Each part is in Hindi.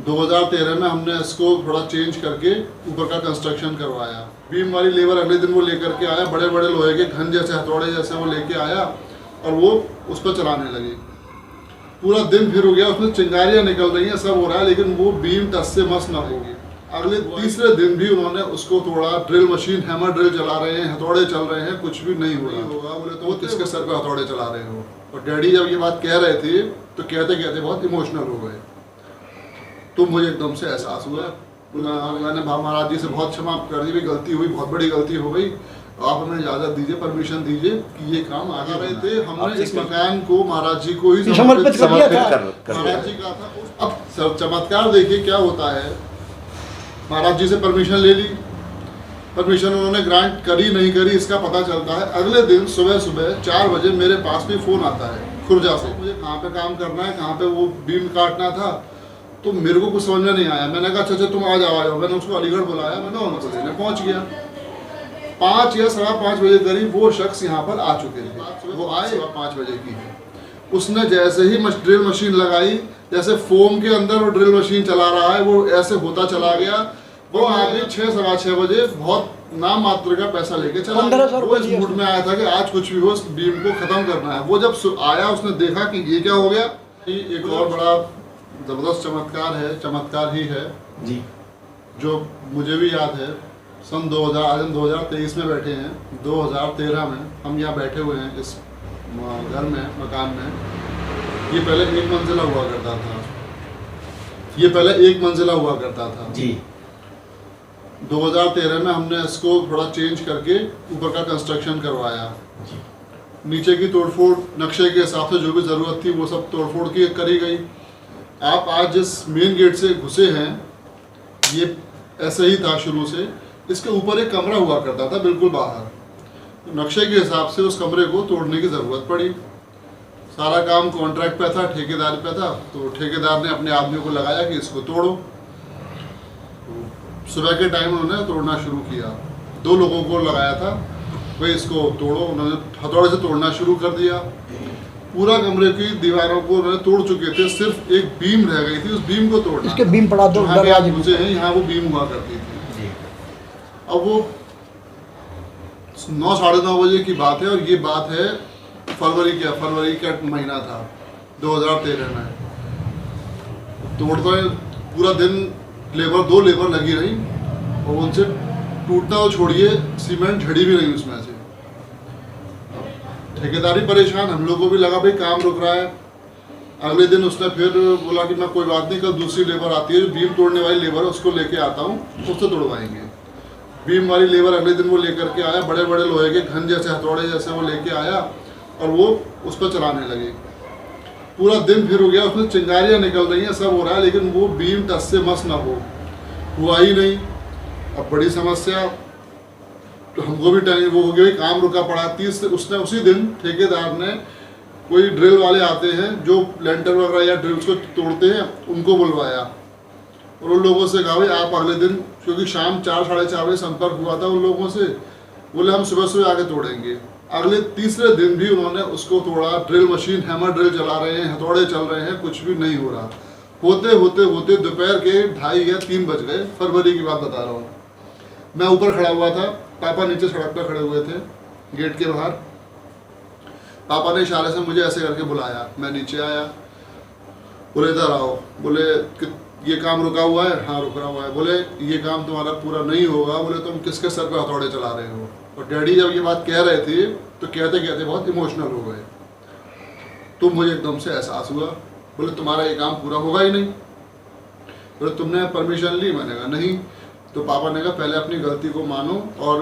2013 में हमने इसको थोड़ा चेंज करके ऊपर का कंस्ट्रक्शन करवाया। बीम वाली लेबर अगले दिन वो लेकर के आया, बड़े बड़े लोहे के घन जैसे हथौड़े जैसे वो लेके आया और वो उस पर चलाने लगी। पूरा दिन फिर हो गया, उसमें चिंगारियाँ निकल रही हैं, सब हो रहा है, लेकिन वो बीम टस से मस ना होगी। अगले तीसरे दिन भी उन्होंने उसको तोड़ा। ड्रिल मशीन, हैमर ड्रिल चला रहे हैं, हथौड़े चल रहे हैं, कुछ भी नहीं होगा। बोले तो वो किसके सर पे हथौड़े चला रहे हो। और डैडी जब ये बात कह रहे थे तो कहते कहते बहुत इमोशनल हो गए। तो मुझे एकदम से एहसास हुआ, मैंने महाराज जी से बहुत क्षमा कर दी, गलती हुई, बहुत बड़ी गलती हो गई, आप हमें इजाज़त दीजिए, परमिशन दीजिए कि ये काम आगे रहे थे। हमने इस मकान को महाराज जी को ही समर्पित कर दिया था। महाराज जी का था। अब चमत्कार देखिए क्या होता है। महाराज जी से परमिशन ले ली, परमिशन उन्होंने ग्रांट करी नहीं करी इसका पता चलता है। अगले दिन सुबह सुबह 4 बजे मेरे पास भी फ़ोन आता है खुर्जा से, मुझे कहाँ पे काम करना है, कहाँ पे वो बीम काटना था। तो मेरे को कुछ समझ में नहीं आया। मैंने कहा अच्छा तुम आ जाओ। मैंने उसको अलीगढ़ बुलाया, मैंने उनको लेने पहुँच गया। 5 या 5:15 बजे करीब वो शख्स यहाँ पर आ चुके थे। वो आए 5 बजे की है। उसने जैसे ही ड्रिल मशीन लगाई, जैसे फोम के अंदर वो ड्रिल मशीन चला रहा है, वो ऐसे होता चला गया। वो आदमी 6-6:15 बजे बहुत नाम मात्र का पैसा लेके चला गया। वो इस मूड में आया था कि आज कुछ भी हो, इस बीम को खत्म करना है। वो जब आया उसने देखा कि ये क्या हो गया। एक और बड़ा जबरदस्त चमत्कार है, चमत्कार ही है जी, जो मुझे भी याद है। सन 2000, आज हम 2023 में बैठे हैं, 2013 में हम यहाँ बैठे हुए हैं इस घर में, मकान में। ये पहले एक मंजिला हुआ करता था। ये पहले एक मंजिला हुआ करता था जी। 2013 में हमने इसको थोड़ा चेंज करके ऊपर का कंस्ट्रक्शन करवाया जी। नीचे की तोड़फोड़ नक्शे के हिसाब से जो भी ज़रूरत थी वो सब तोड़फोड़ की करी गई। आप आज जिस मेन गेट से घुसे हैं, ये ऐसे ही था शुरू से। इसके ऊपर एक कमरा हुआ करता था बिल्कुल बाहर। नक्शे के हिसाब से उस कमरे को तोड़ने की ज़रूरत पड़ी। सारा काम कॉन्ट्रैक्ट पे था, ठेकेदार पे था। तो ठेकेदार ने अपने आदमियों को लगाया कि इसको तोड़ो। तो सुबह के टाइम उन्होंने तोड़ना शुरू किया। 2 लोगों को लगाया था, भाई इसको तोड़ो। उन्होंने हथौड़े से तोड़ना शुरू कर दिया। पूरा कमरे की दीवारों को उन्होंने तोड़ चुके थे, सिर्फ एक बीम रह गई थी। उस बीम को तोड़ना, इसके बीम पड़ा दो मुझे हैं, यहाँ वो बीम हुआ करती थी। अब वो 9-9:30 बजे की बात है और ये बात है फरवरी का महीना था 2013 में। तोड़ते पूरा दिन लेबर 2 लेबर लगी रही और उनसे टूटना तो छोड़िए, सीमेंट झड़ी भी नहीं उसमें से। ठेकेदारी परेशान, हम लोगों को भी लगा भाई काम रुक रहा है। अगले दिन उसने फिर बोला कि मैं कोई बात नहीं, कल दूसरी लेबर आती है जो बीम तोड़ने वाली लेबर है, उसको लेके आता हूँ, उससे तोड़वाएंगे। बीम वाली लेबर अगले दिन वो लेकर के आया, बड़े बड़े लोहे के घन जैसे हथौड़े जैसे वो लेके आया और वो उस पर चलाने लगे। पूरा दिन फिर हो गया, उसमें चिंगारियाँ निकल रही हैं, सब हो रहा है, लेकिन वो बीम टस से मस ना हुआ ही नहीं। अब बड़ी समस्या, तो हमको भी वो हो गया, काम रुका पड़ा। उसने उसी दिन ठेकेदार ने, कोई ड्रिल वाले आते हैं जो लेंटर वगैरह या ड्रिल्स को तोड़ते हैं, उनको बुलवाया और उन लोगों से कहा भाई आप अगले दिन, क्योंकि शाम 4-4:30 बजे संपर्क हुआ था उन लोगों से, बोले हम सुबह सुबह आके तोड़ेंगे। अगले तीसरे दिन भी उन्होंने उसको तोड़ा। ड्रिल मशीन, हैमर ड्रिल चला रहे हैं, हथौड़े चल रहे हैं, कुछ भी नहीं हो रहा। होते होते होते दोपहर के 2:30 या 3 बज गए। फरवरी की बात बता रहा हूँ। मैं ऊपर खड़ा हुआ था, पापा नीचे सड़क पर खड़े हुए थे गेट के बाहर। पापा ने इशारे से मुझे ऐसे करके बुलाया, मैं नीचे आया। बोले इधर आओ। बोले ये काम रुका हुआ है? हाँ रुका हुआ है। बोले ये काम तुम्हारा पूरा नहीं होगा। बोले तुम किसके सर पे हथौड़े चला रहे हो? और डैडी जब ये बात कह रहे थे तो कहते कहते बहुत इमोशनल हो गए। तो मुझे एकदम से एहसास हुआ। बोले तुम्हारा ये काम पूरा होगा ही नहीं। बोले तुमने परमिशन ली? मैंने कहा नहीं। तो पापा ने कहा पहले अपनी गलती को मानो और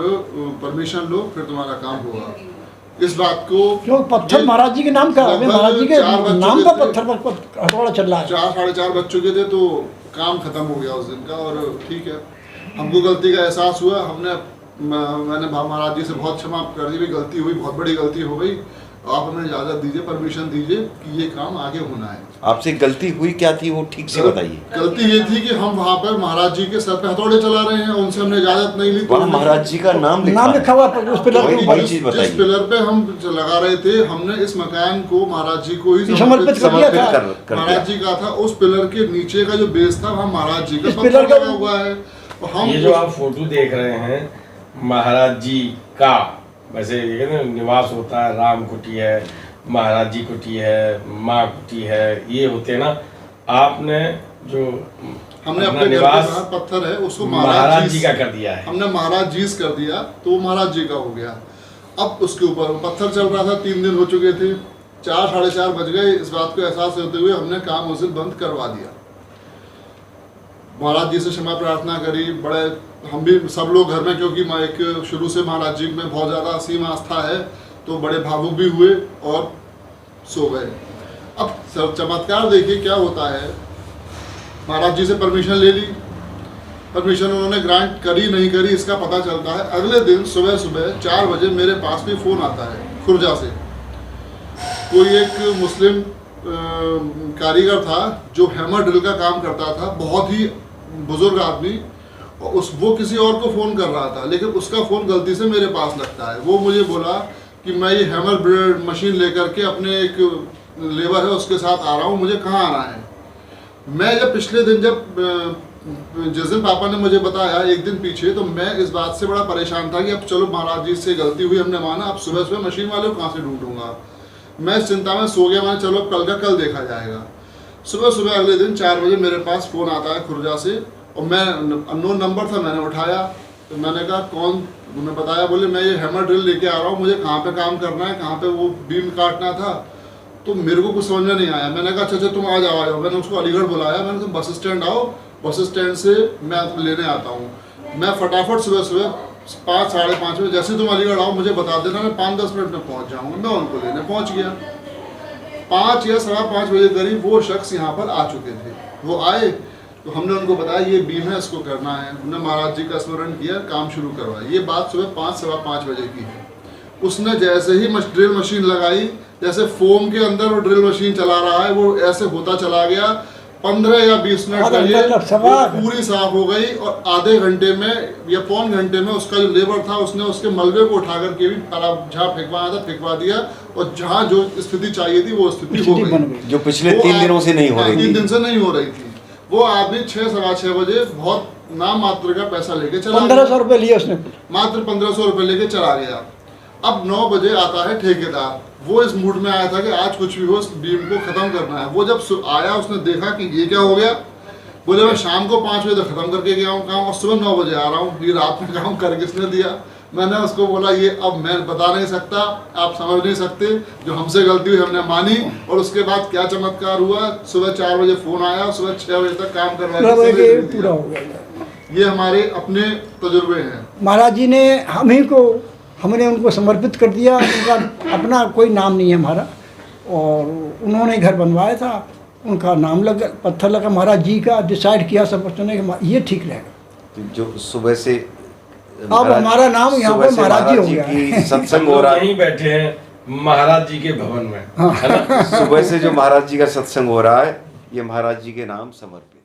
परमिशन लो, फिर तुम्हारा काम होगा। इस बात को क्यों पत्थर महाराज जी के नाम का, महाराज जी के नाम का पत्थर पर हथौड़ा चल रहा है। 4-4:30 बज चुके थे तो काम खत्म हो गया उस दिन का। और ठीक है, हमको गलती का एहसास हुआ। मैंने महाराज जी से बहुत क्षमा कर दी, गलती हुई, बहुत बड़ी गलती हो गई, आप हमें इजाज़त दीजिए, परमिशन दीजिए कि ये काम आगे होना है। आपसे गलती हुई क्या थी वो ठीक से बताइए। गलती ये थी कि हम वहाँ पर महाराज जी के सर पे हथौड़े चला रहे हैं, उनसे हमने इजाज़त नहीं ली। वहाँ महाराज जी का नाम लिखा हुआ पर उस पिलर के ऊपर। जिस पिलर पे हम लगा रहे थे, हमने इस मकान को महाराज जी को ही समर्पित कर दिया था। महाराज जी का था। उस पिलर के नीचे का जो बेस था वहाँ महाराज जी का पिलर पत्थर लगा हुआ है। हम ये जो आप फोटो देख रहे हैं महाराज जी का, वैसे ये ना निवास होता है, राम कुटी है, महाराज जी कुटी है, माँ कुटी है, ये होते हैं ना। आपने जो हमने अपने निवास पत्थर है उसको महाराज जी का कर दिया है, हमने महाराज जी कर दिया तो वो महाराज जी का हो गया। अब उसके ऊपर पत्थर चल रहा था, 3 दिन हो चुके थे, 4 साढ़े 4 बज गए। इस बात को एहसास होते हुए हमने काम उस दिन बंद करवा दिया। महाराज जी से क्षमा प्रार्थना करी। बड़े हम भी सब लोग घर में, क्योंकि मैं एक शुरू से महाराज जी में बहुत ज़्यादा असीम आस्था है, तो बड़े भावुक भी हुए और सो गए। अब सब चमत्कार देखिए क्या होता है। महाराज जी से परमिशन ले ली, परमिशन उन्होंने ग्रांट करी नहीं करी इसका पता चलता है। अगले दिन सुबह सुबह 4 बजे मेरे पास भी फ़ोन आता है खुर्जा से। कोई एक मुस्लिम कारीगर था जो हैमर ड्रिल का काम करता था, बहुत ही बुजुर्ग आदमी, और वो किसी और को फ़ोन कर रहा था, लेकिन उसका फ़ोन गलती से मेरे पास लगता है। वो मुझे बोला कि मैं ये हैमर मशीन लेकर के अपने एक लेबर है उसके साथ आ रहा हूँ, मुझे कहाँ आना है। मैं जब पिछले दिन जिस दिन पापा ने मुझे बताया एक दिन पीछे, तो मैं इस बात से बड़ा परेशान था कि अब चलो महाराज जी से गलती हुई, हमने माना, अब सुबह सुबह मशीन वाले को कहाँ से ढूंढूंगा। मैं इस चिंता में सो गया। मैंने चलो कल का कल देखा जाएगा। सुबह सुबह अगले दिन 4 बजे मेरे पास फ़ोन आता है खुर्जा से, और मैं अननोन नंबर था, मैंने उठाया। तो मैंने कहा कौन, उन्होंने बताया, बोले मैं ये हैमर ड्रिल लेके आ रहा हूँ, मुझे कहाँ पे काम करना है, कहाँ पे वो बीम काटना था। तो मेरे को कुछ समझ में नहीं आया। मैंने कहा अच्छा तुम आ जाओ। मैंने उसको अलीगढ़ बुलाया, मैंने तुम बस स्टैंड आओ, बस स्टैंड से मैं आपको लेने आता हूँ। मैं फटाफट सुबह सुबह 5 साढ़े 5 बजे जैसे तुम अलीगढ़ आओ मुझे बता देना, मैं 5-10 मिनट में पहुँच जाऊँगा। मैं उनको लेने पहुँच गया। 5 या 5:15 बजे करीब वो शख्स यहाँ पर आ चुके थे। वो आए तो हमने उनको बताया ये बीम है, इसको करना है। उन्होंने महाराज जी का स्मरण किया, काम शुरू करवाया। ये बात सुबह 5-5:15 बजे की है। उसने जैसे ही ड्रिल मशीन लगाई, जैसे फोम के अंदर वो ड्रिल मशीन चला रहा है, वो ऐसे होता चला गया। 15 या 20 मिनट में पूरी साफ हो गई, और आधे घंटे में या पौन घंटे में उसका जो लेबर था उसने उसके मलबे को उठा करके भी जहाँ फेंकवाया था फेंकवा दिया, और जहाँ जो स्थिति चाहिए थी वो स्थिति हो गई, जो पिछले 3 दिनों से नहीं हो रही थी। 3 दिन से नहीं हो रही थी। वो आदमी 6-6:15 बजे बहुत नाम मात्र का पैसा लेके चला, 1500 रुपये लिए उसने, मात्र 1500 रुपये लेके चला गया। अब 9 बजे आता है ठेकेदार। वो इस मूड में आया था कि आज कुछ भी हो, इस बीम को खत्म करना है। वो जब आया उसने देखा कि ये क्या हो गया। बोले मैं शाम को 5 बजे तक खत्म करके गया हूँ काम, और सुबह 9 बजे आ रहा हूँ। ये रात में काम कर किसने दिया। मैंने उसको बोला ये अब मैं बता नहीं सकता, आप समझ नहीं सकते, जो हमसे गलती हुई हमने मानी। और उसके बाद क्या चमत्कार हुआ, सुबह 4 बजे फ़ोन आया, सुबह 6 बजे तक काम करवा पूरा हो गया। ये हमारे अपने तजुर्बे हैं। महाराज जी ने हमने उनको समर्पित कर दिया। उनका अपना कोई नाम नहीं है हमारा, और उन्होंने घर बनवाया था, उनका नाम लगा, पत्थर लगा महाराज जी का। डिसाइड किया सब बच्चों ने कि ये ठीक रहेगा। जो सुबह से अब हमारा नाम यहाँ पर महाराज जी हो गया। सत्संग हो रहा है, यहीं बैठे हैं महाराज जी के भवन में। सुबह से जो महाराज जी का सत्संग हो रहा है, ये महाराज जी के नाम समर्पित।